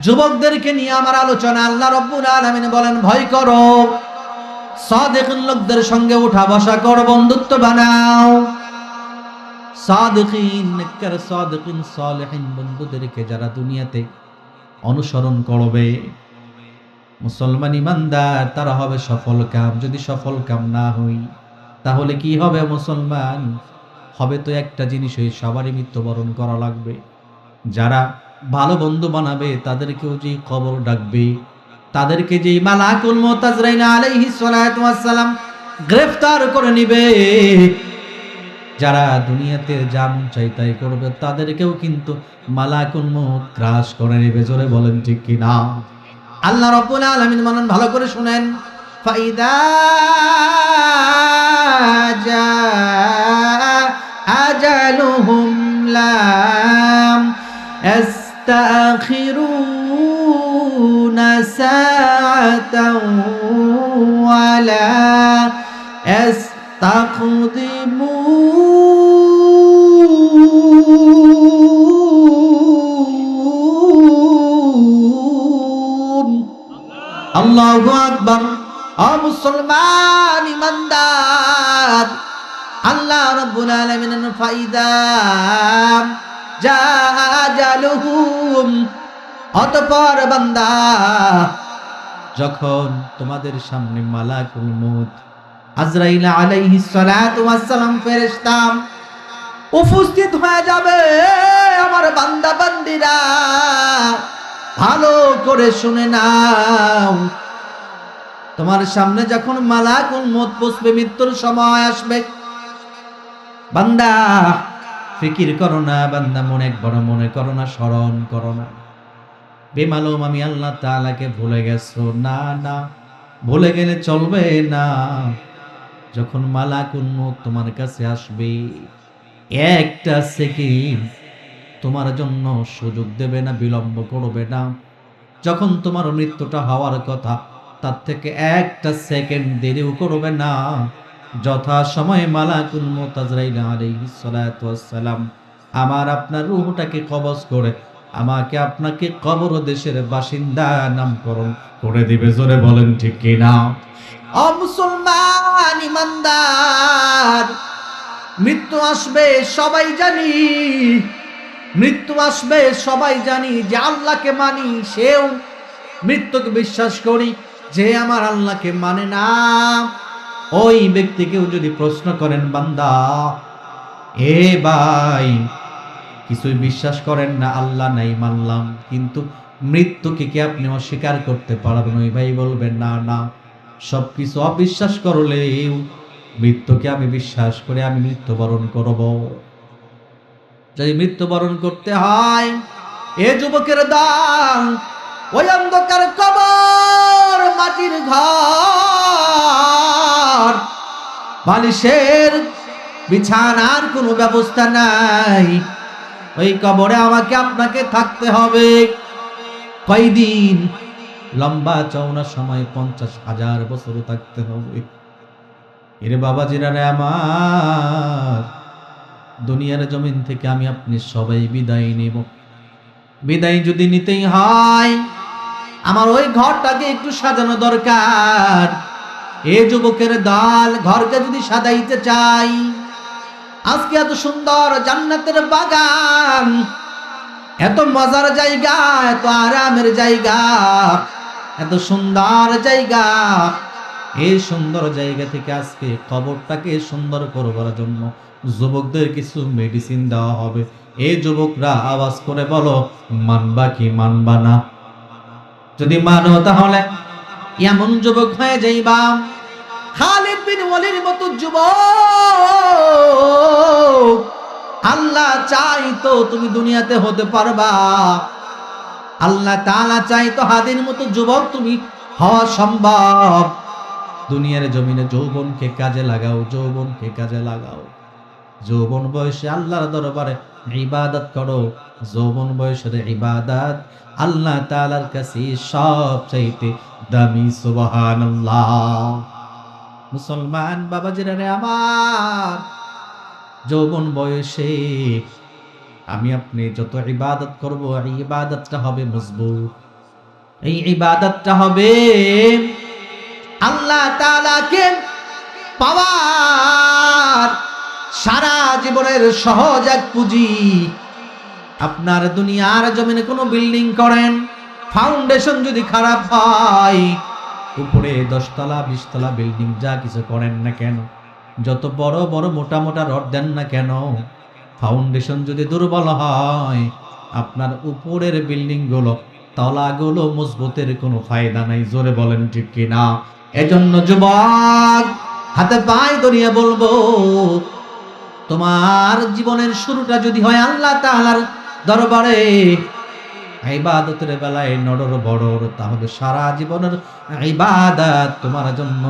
যুবকদেরকে নিয়ে আমার আলোচনা। আল্লাহ রাব্বুল আলামিন বলেন, ভয় করো, সাদিকিন লোকদের সঙ্গে উঠা বসা করো, বন্ধুত্ব বানাও। সাদিকিন, নেককার সাদিকিন সালেহিন বন্ধুদেরকে যারা দুনিয়াতে অনুসরণ করবে, মুসলমান ইমানদার, তারা হবে সফল কাম। যদি সফল কাম না হই তাহলে কি হবে? মুসলমান হবে তো একটা জিনিস, হয়ে সবারই মৃত্যুবরণ করা লাগবে। যারা ভালো বন্ধু বানাবে তাদেরকেও যে কবর ডাকবে, তাদেরকে যে মালাকুল মউত আজরাইল আলাইহিস সালাতু ওয়াস সালাম গ্রেফতার করে নিবে, যারা দুনিয়াতে জান চাই তাই করবে, তাদেরকেও কিন্তু মালাকুল মউত গ্রাস করে নেবে। জোরে বলেন ঠিক কি না? আল্লাহ রাব্বুল আলামিন বলেন, ভালো করে শুনেন, ফাইদা জা আজালুহুম লাম يستأخرون ساعة ولا يستقدمون الله أكبر। মুসলমান ইমানদার, আল্লাহ রাব্বুল আলামিন ফাইদা জাআজালুহুম, অতঃপর বান্দা, যখন তোমাদের সামনে মালাকুল মউত আজরাইল আলাইহিস সালাতু ওয়াস সালাম ফেরেশতা উপস্থিত হয়ে যাবে, আমার বান্দা বান্দীরা ভালো করে শুনে নাও। তোমার সামনে যখন মালাকুল মউত বসবে, মৃত্যুর সময় আসবে, বান্দা ফিকির করো না, বান্দা মনে একবার মনে করো না, স্মরণ করো না বেমালুম আমি আল্লাহ তাআলাকে ভুলে গেছো। না না, ভুলে গেলে চলবে না। যখন মালাকুল মউত তোমার কাছে আসবে, একটা সেকেন্ড তোমার জন্য সুযোগ দেবে না, বিলম্ব করবে না। যখন তোমার মৃত্যুটা হওয়ার কথা, তার থেকে একটা সেকেন্ড দেরিও করবে না। যথা সময়ে মালাকুল মউত আজরাইল আলাইহিস সালাতু ওয়াস সালাম আমার আপনার রূহটাকে কবজ করে আমাকে আপনাকে কবর দেশের বাসিন্দা নামকরণ করে দিবে। জোরে বলেন ঠিক কি না? মুসলমান ইমানদার, মৃত্যু আসবে সবাই জানি, মৃত্যু আসবে সবাই জানি। যে আল্লাহকে মানি সেও মৃত্যুকে বিশ্বাস করি। যে আমার আল্লাহকে মানে না, ওই ব্যক্তিকেও যদি প্রশ্ন করেন, বান্দা এ ভাই কিছুই বিশ্বাস করেন না, আল্লাহ নাই মানলাম, কিন্তু মৃত্যুকে কি আপনি অস্বীকার করতে পারবেন? ওই ভাই বলবেন, না না, সবকিছু অবিশ্বাস করলেও মৃত্যুকে আমি বিশ্বাস করে আমি মৃত্যুবরণ করব। যদি মৃত্যুবরণ করতে হয়, এ যুবকের দল, ওই অন্ধকার কবর, মাটির ঘর, বালিশের বিছানার কোনো ব্যবস্থা নাই, ওই কবরে আমাকে আপনাকে থাকতে হবে। কয়দিন? লম্বা চওড়া সময় 50,000 বছর থাকতে হবে। এরে বাবাজিরা রে আমার, দুনিয়ার জমিন থেকে আমি আপনি সবাই বিদায় নেব। বিদায় যদি নিতেই হয়, আমার ওই ঘরটাকে একটু সাজানো দরকার। এ যুবকের দল, ঘরকে যদি সাজাইতে চাই, আজকে এত সুন্দর জান্নাতের বাগান, এত মজার জায়গা, এত আরামের জায়গা, এত সুন্দর জায়গা, এই সুন্দর জায়গা থেকে আজকে কবরটাকে সুন্দর করবার জন্য যুবকদের কিছু মেডিসিন দেওয়া হবে। এই যুবকরা আওয়াজ করে বলো, মানবা কি মানবা না? যদি মানো তাহলে এমন যুবক হয়ে যাইবা খালিদ বিন ওয়ালির মতো যুবক। আল্লাহ চাই তো তুমি দুনিয়াতে হতে পারবা, আল্লাহ তাআলা চাই তো হাদির মতো যুবক তুমি হওয়া সম্ভব। দুনিয়ার জমিনে যৌবনকে কাজে লাগাও, যৌবনকে কাজে লাগাও। যৌবন বয়সে আল্লাহর দরবারে ইবাদত করো। যৌবন বয়সের ইবাদত আল্লাহ তাআলার কাছে সবচাইতে দামি। সুবহানাল্লাহ। মুসলমান বাবাজিরা রে আমার, যৌবন বয়সে আমি আপনি যত ইবাদত করব, এই ইবাদতটা হবে মজবুত। এই ইবাদতটা হবে আল্লাহ তাআলাকে পাওয়ার সারা জীবনের সহজ এক পুঁজি। আপনার দুনিয়ার জমিনে কোনো বিল্ডিং করেন, ফাউন্ডেশন যদি খারাপ হয়, উপরে 10 তলা 20 তলা বিল্ডিং যা কিছু করেন না কেন, যত বড় বড় মোটা মোটা রড দেন না কেন, ফাউন্ডেশন যদি দুর্বল হয়, আপনার উপরের বিল্ডিং গুলো তলাগুলো মজবুতের কোনো ফায়দা নাই। জোরে বলেন ঠিক কিনা? এজন্য যুবক, হাতে পায়ে ধরিয়ে বলবো, তোমার জীবনের শুরুটা যদি হয় আল্লাহ তাআলার দরবারে ইবাদতের বেলায় নড়র বড়র, তাহলে সারা জীবনের ইবাদত তোমার জন্য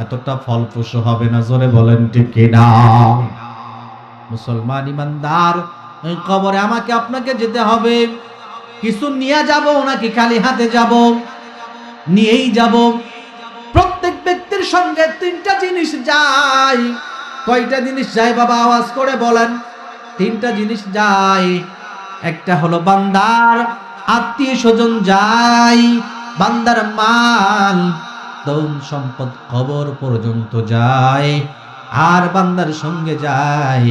এতটা ফলপ্রসূ হবে না। জোরে বলেন ঠিক কিনা? মুসলমান ইমানদার, এই কবরে আমাকে আপনাকে যেতে হবে। কিছু নিয়ে যাব নাকি খালি হাতে যাব? নিয়েই যাব। প্রত্যেক ব্যক্তির সঙ্গে 3টা জিনিস যায়। কয়টা জিনিস যায় বাবা? আওয়াজ করে বলেন। 3টা জিনিস যায়। একটা হলো বান্দার আত্মীয় স্বজন যায়, বান্দার মাল ধন সম্পদ কবর পর্যন্ত যায়, আর বান্দার সঙ্গে যায়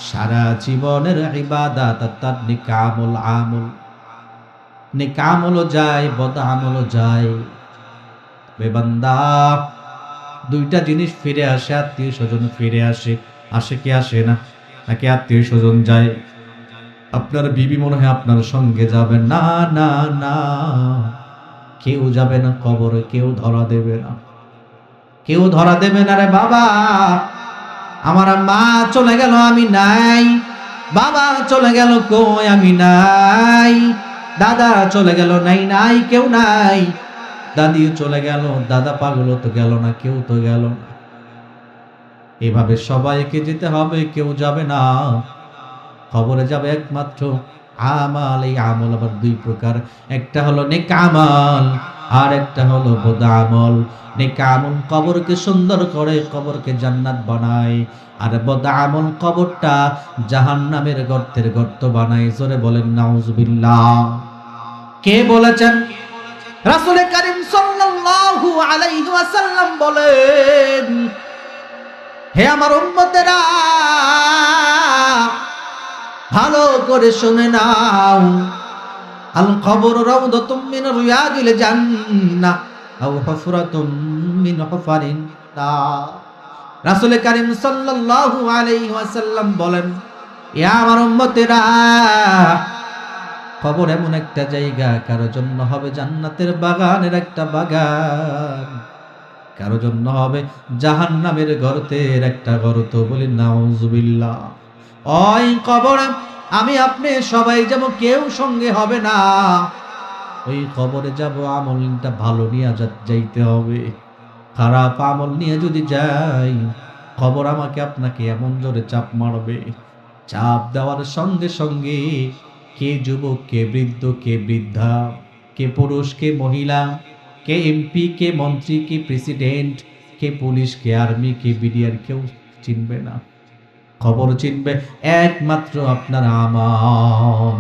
সারা জীবনের ইবাদত, তার নিকামুল আমল। নিকামলও যায়, বদ আমলও যায়। বান্দা 2টা জিনিস ফিরে আসে, আত্মীয় স্বজন ফিরে আসে। আসে কি আসে না? নাকি আত্মীয় স্বজন যায়? আপনার বিবি মনে হয় আপনার সঙ্গে যাবে না? না না, কেউ যাবে না কবরে, কেউ ধরা দেবে না, কেউ ধরা দেবে না। রে বাবা, আমার মা চলে গেল, আমি নাই। বাবা চলে গেল, কই? আমি নাই। দাদা চলে গেল, নাই নাই, কেউ নাই। দাদিও চলে গেল, দাদা পাগল তো গেল না, কেউ তো গেল না। এভাবে সবাইকে যেতে হবে, কেউ যাবে না। কবরে যাবে একমাত্র আমাল। এই আমল আবার 2 প্রকার, একটা হলো নেক আমল, আর একটা হলো বদ আমল। নেক আমল কবরকে সুন্দর করে, কবরকে জান্নাত বানায়, আর বদ আমল কবরটা জাহান্নামের গর্তের গর্ত বানায়। জোরে বলেন নাউজুবিল্লাহ। কে বলেছেন? রাসূল কারীম সাল্লাল্লাহু আলাইহি ওয়াসাল্লাম বলেন, হে আমার উম্মতেরা, ভালো করে শুনে নাও, আল কবর রাউদাতুম মিন রিয়াদিল জান্নাহ আও হুফরাতুম মিন হুফারিন নার। রাসূল কারীম সাল্লাল্লাহু আলাইহি ওয়াসাল্লাম বলেন, হে আমার উম্মতেরা, কবর এমন একটা জায়গা, কারো জন্য হবে জান্নাতের বাগানের একটা বাগান, কারো জন্য হবে জাহান্নামের গর্তের একটা গর্ত। বলি নাউজুবিল্লাহ। ওই কবরে আমি আপনি সবাই যাব, কেউ সঙ্গে হবে না। ওই কবরে যাব, আমলটা ভালো নিয়ে যাইতে হবে। খারাপ আমল নিয়ে যদি যাই, কবর আমাকে আপনাকে এমন জোরে চাপ মারবে, চাপ দেওয়ার সঙ্গে সঙ্গে কে যুবক, কে বৃদ্ধ, কে বৃদ্ধা, কে পুরুষ, কে মহিলা, কে এমপি, কে মন্ত্রী, কে প্রেসিডেন্ট, কে পুলিশ, কে আর্মি, কে বিডিআর, কেউ চিনবে না। খবর চিনবে একমাত্র আপনার আমল।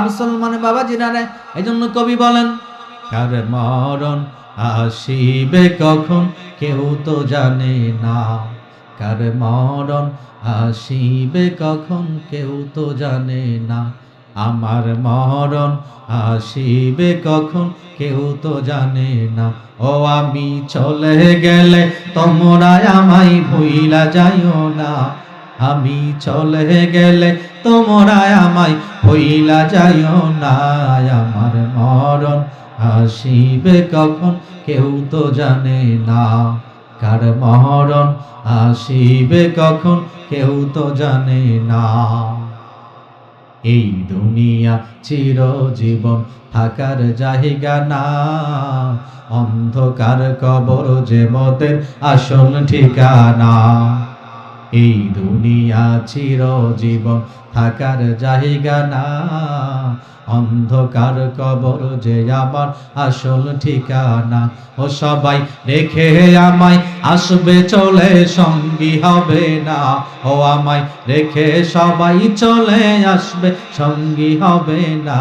মুসলমান বাবা জিনারে, এই জন্য কবি বলেন, কার মরণ আসিবে কখন কেউ তো জানে না, কার মরণ আসিবে কখন কেউ তো জানে না, আমার মরণ আসিবে কখন কেউ তো জানে না। ও আমি চলে গেলে তোমরা আমায় ভুইলা যাইও না, আমি চলে গেলে তোমরা আমায় ভুইলা যাইও না, আমার মরণ আসিবে কখন কেউ তো জানে না, কার মরণ আসিবে কখন কেউ তো জানে না। এই দুনিয়া চিরজীবন থাকার জায়গা না, অন্ধকার কবর যে মোদের আসল ঠিকানা। এই দুনিয়া চিরজীবন থাকার জায়গা না, অন্ধকার কবর যে আমার আসল ঠিকানা। ও সবাই রেখে আমায় আসবে চলে, সঙ্গী হবে না। ও আমায় রেখে সবাই চলে আসবে, সঙ্গী হবে না।